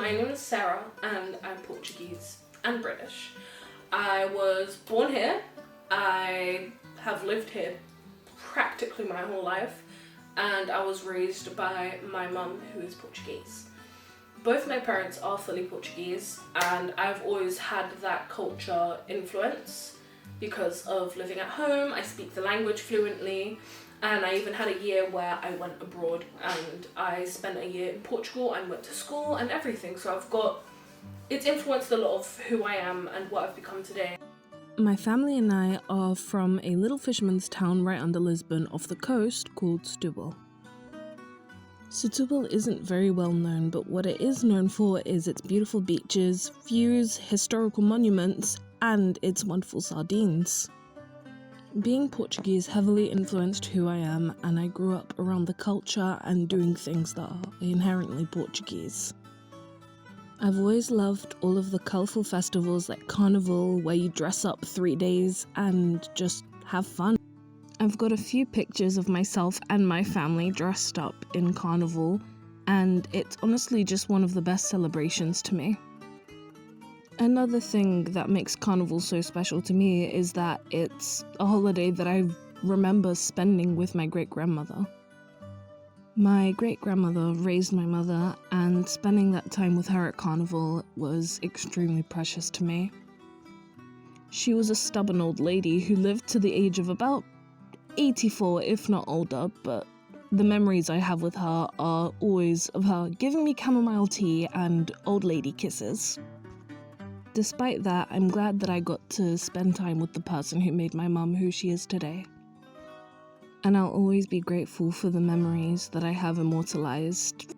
my name is Sarah and I'm Portuguese and British. I was born here. I have lived here practically my whole life, and I was raised by my mum, who is Portuguese. Both my parents are fully Portuguese, and I've always had that culture influence because of living at home. I speak the language fluently, and I even had a year where I went abroad and I spent a year in Portugal and went to school and everything. So it's influenced a lot of who I am and what I've become today. My family and I are from a little fisherman's town right under Lisbon off the coast called Setúbal. Setúbal isn't very well known, but what it is known for is its beautiful beaches, views, historical monuments, and its wonderful sardines. Being Portuguese heavily influenced who I am, and I grew up around the culture and doing things that are inherently Portuguese. I've always loved all of the colourful festivals like Carnival, where you dress up 3 days and just have fun. I've got a few pictures of myself and my family dressed up in Carnival, and it's honestly just one of the best celebrations to me. Another thing that makes Carnival so special to me is that it's a holiday that I remember spending with my great-grandmother. My great-grandmother raised my mother, and spending that time with her at Carnival was extremely precious to me. She was a stubborn old lady who lived to the age of about 84, if not older, but the memories I have with her are always of her giving me chamomile tea and old lady kisses. Despite that, I'm glad that I got to spend time with the person who made my mum who she is today. And I'll always be grateful for the memories that I have immortalized.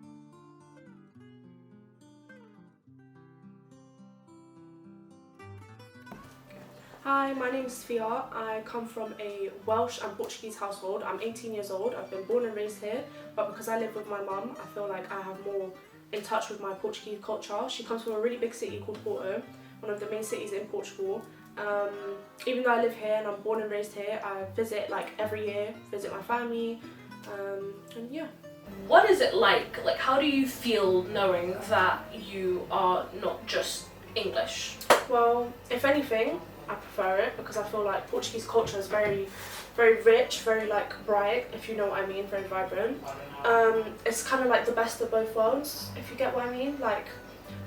Hi, my name is Sophia. I come from a Welsh and Portuguese household. I'm 18 years old. I've been born and raised here, but because I live with my mum, I feel like I have more in touch with my Portuguese culture. She comes from a really big city called Porto, one of the main cities in Portugal. Even though I live here and I'm born and raised here, I visit like every year, visit my family, and yeah. What is it like? Like, how do you feel knowing that you are not just English? Well, if anything, I prefer it because I feel like Portuguese culture is very, very rich, very like bright, if you know what I mean, very vibrant. It's kind of like the best of both worlds, if you get what I mean. Like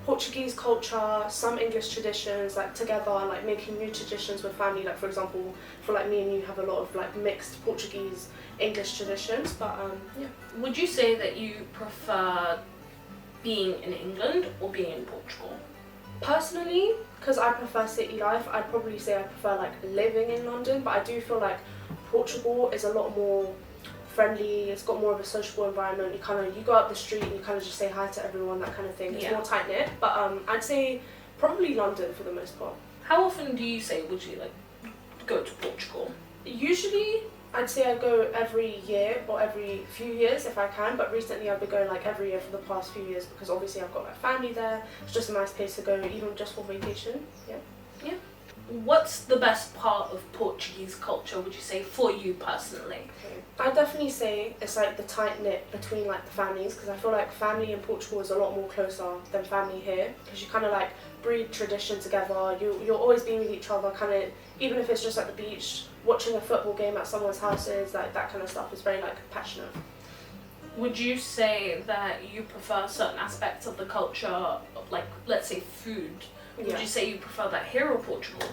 Portuguese culture, some English traditions, like together, like making new traditions with family. Like for example, for like me and you have a lot of like mixed Portuguese English traditions. But yeah. Would you say that you prefer being in England or being in Portugal? Personally, because I prefer city life, I'd probably say I prefer like living in London, but I do feel like Portugal is a lot more friendly. It's got more of a sociable environment. You go up the street and you kind of just say hi to everyone, that kind of thing. It's more tight knit. But I'd say probably London for the most part. How often do you say would you like go to Portugal? Usually I'd say I go every year or every few years if I can, but recently I've been going like every year for the past few years because obviously I've got my family there. It's just a nice place to go, even just for vacation. Yeah. What's the best part of Portuguese culture, would you say, for you personally? I'd definitely say it's like the tight knit between like the families, because I feel like family in Portugal is a lot more closer than family here, because you kind of like breed tradition together. You're always being with each other, kind of, even if it's just at the beach, watching a football game at someone's houses, like that kind of stuff is very like passionate. Would you say that you prefer certain aspects of the culture, like let's say food? Would you say you prefer that here or Portugal?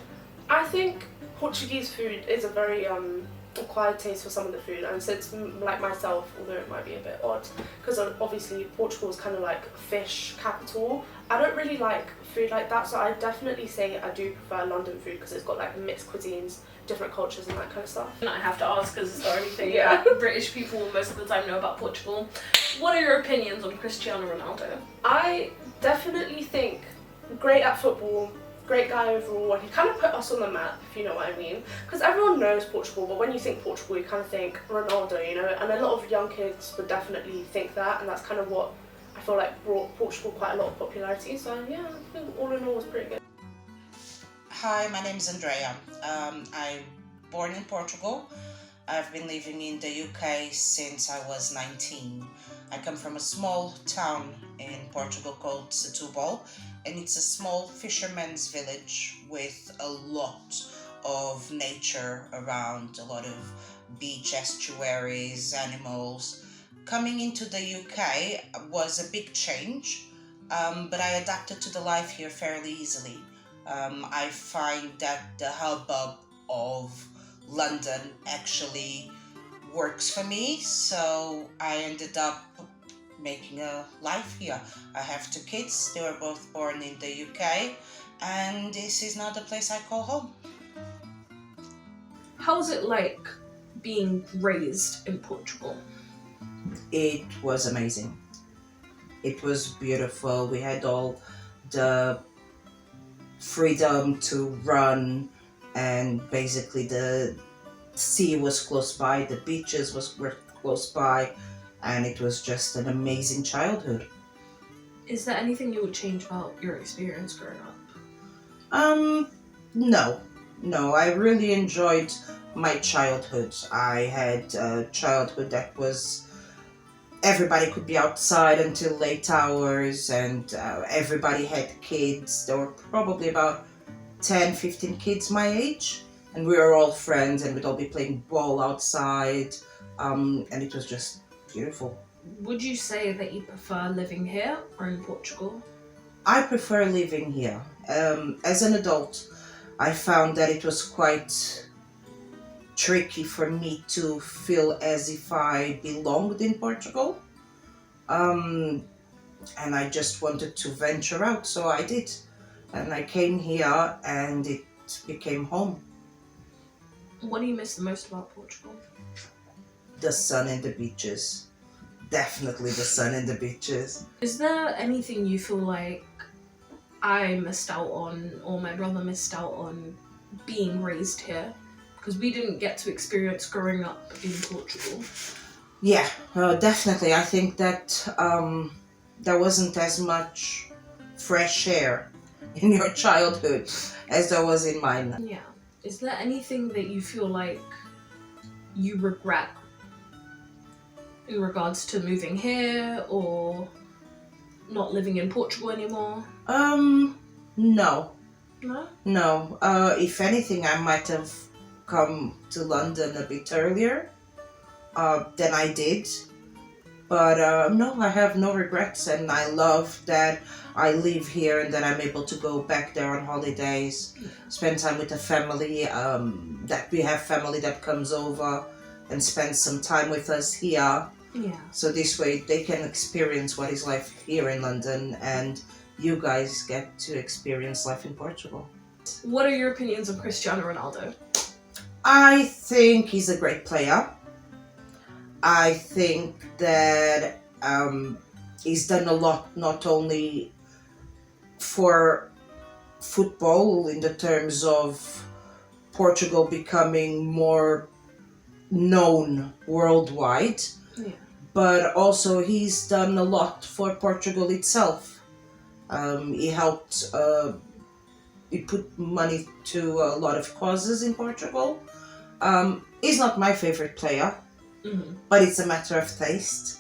I think Portuguese food is a very acquired taste for some of the food, and since like myself, although it might be a bit odd, because obviously Portugal is kind of like fish capital, I don't really like food like that, so I definitely say I do prefer London food because it's got like mixed cuisines, different cultures and that kind of stuff. I have to ask because it's the only thing that British people most of the time know about Portugal. What are your opinions on Cristiano Ronaldo? I definitely think great at football, great guy overall, and he kind of put us on the map, if you know what I mean. Because everyone knows Portugal, but when you think Portugal, you kind of think Ronaldo, you know, and a lot of young kids would definitely think that, and that's kind of what I feel like brought Portugal quite a lot of popularity. So yeah, I think all in all was pretty good. Hi, my name is Andrea. I'm born in Portugal. I've been living in the UK since I was 19. I come from a small town in Portugal called Setúbal, and it's a small fisherman's village with a lot of nature around, a lot of beach estuaries, animals. Coming into the UK was a big change, but I adapted to the life here fairly easily. I find that the hubbub of London actually works for me, so I ended up making a life here. I have two kids, they were both born in the UK, and this is not the place I call home. How's it like being raised in Portugal? It was amazing. It was beautiful. We had all the freedom to run, and basically the sea was close by, the beaches were close by, and it was just an amazing childhood. Is there anything you would change about your experience growing up? No, I really enjoyed my childhood. I had a childhood that was, everybody could be outside until late hours, and everybody had kids. There were probably about 10, 15 kids my age, and we were all friends, and we'd all be playing ball outside, and it was just beautiful. Would you say that you prefer living here or in Portugal? I prefer living here. As an adult, I found that it was quite tricky for me to feel as if I belonged in Portugal. And I just wanted to venture out, so I did. And I came here and it became home. What do you miss the most about Portugal? The sun and the beaches. Definitely the sun and the beaches. Is there anything you feel like I missed out on, or my brother missed out on, being raised here? Because we didn't get to experience growing up in Portugal. Yeah, definitely. I think that there wasn't as much fresh air in your childhood as there was in mine. Yeah. Is there anything that you feel like you regret in regards to moving here or not living in Portugal anymore? No. No? If anything, I might have come to London a bit earlier than I did. But no, I have no regrets, and I love that I live here and that I'm able to go back there on holidays, spend time with the family, that we have family that comes over and spends some time with us here. Yeah. So this way they can experience what is life here in London, and you guys get to experience life in Portugal. What are your opinions on Cristiano Ronaldo? I think he's a great player. I think that he's done a lot, not only for football in the terms of Portugal becoming more known worldwide, but also he's done a lot for Portugal itself. He helped, he put money to a lot of causes in Portugal. He's not my favorite player, but it's a matter of taste.